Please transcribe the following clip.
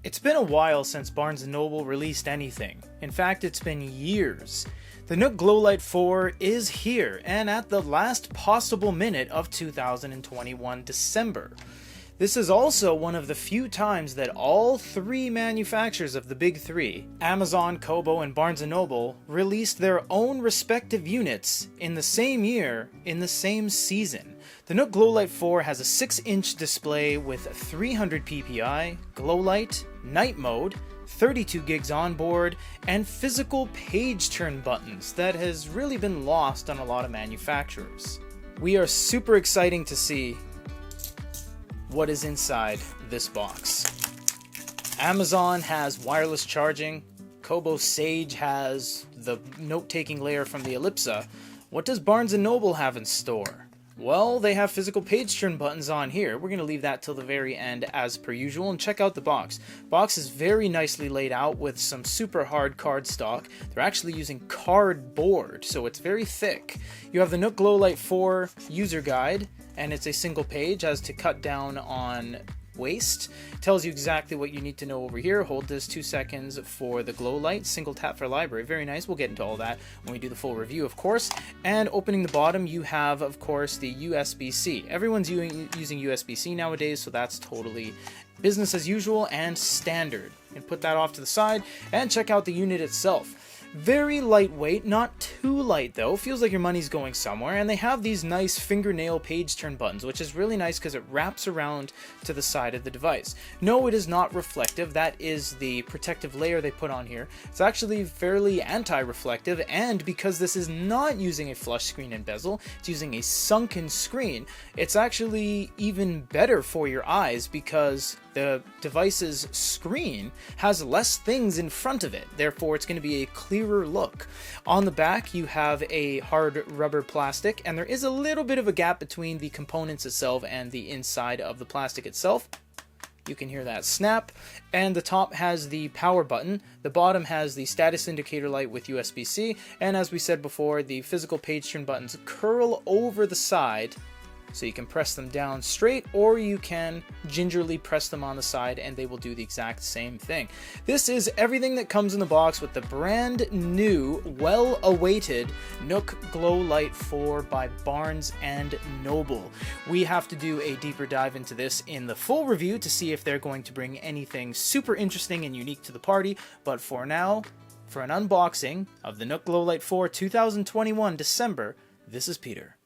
It's been a while since Barnes & Noble released anything. In fact, it's been years. The Nook Glowlight 4 is here, and at the last possible minute of 2021 December. This is also one of the few times that all three manufacturers of the big three, Amazon, Kobo, and Barnes & Noble, released their own respective units in the same year, in the same season. The Nook Glowlight 4 has a 6-inch display with 300 ppi, glow light, night mode, 32 gigs on board, and physical page turn buttons that has really been lost on a lot of manufacturers. We are super excited to see what is inside this box. Amazon has wireless charging, Kobo Sage has the note-taking layer from the Ellipsa. What does Barnes & Noble have in store? Well, they have physical page turn buttons on here. We're going to leave that till the very end as per usual, and check out the box. Box is very nicely laid out with some super hard cardstock. They're actually using cardboard, so it's very thick. You have the Nook Glowlight 4 user guide, and it's a single page as to cut down on waste. Tells you exactly what you need to know over here. Hold this 2 seconds for the glow light. Single tap for library. Very nice. We'll get into all that when we do the full review, of course. And opening the bottom, you have, of course, the USB-C. Everyone's using USB-C nowadays, so that's totally business as usual and standard. And put that off to the side and check out the unit itself. Very lightweight, not too light though, feels like your money's going somewhere, and they have these nice fingernail page turn buttons, which is really nice because it wraps around to the side of the device. No, it is not reflective, that is the protective layer they put on here. It's actually fairly anti-reflective, and because this is not using a flush screen and bezel, it's using a sunken screen, it's actually even better for your eyes because the device's screen has less things in front of it, therefore it's going to be a clearer look. On the back you have a hard rubber plastic, and there is a little bit of a gap between the components itself and the inside of the plastic itself. You can hear that snap, and the top has the power button, the bottom has the status indicator light with USB-C, and as we said before, the physical page turn buttons curl over the side, so you can press them down straight, or you can gingerly press them on the side and they will do the exact same thing. This is everything that comes in the box with the brand new, well-awaited Nook Glowlight 4 by Barnes & Noble. We have to do a deeper dive into this in the full review to see if they're going to bring anything super interesting and unique to the party, but for now, for an unboxing of the Nook Glowlight 4 2021 December, this is Peter.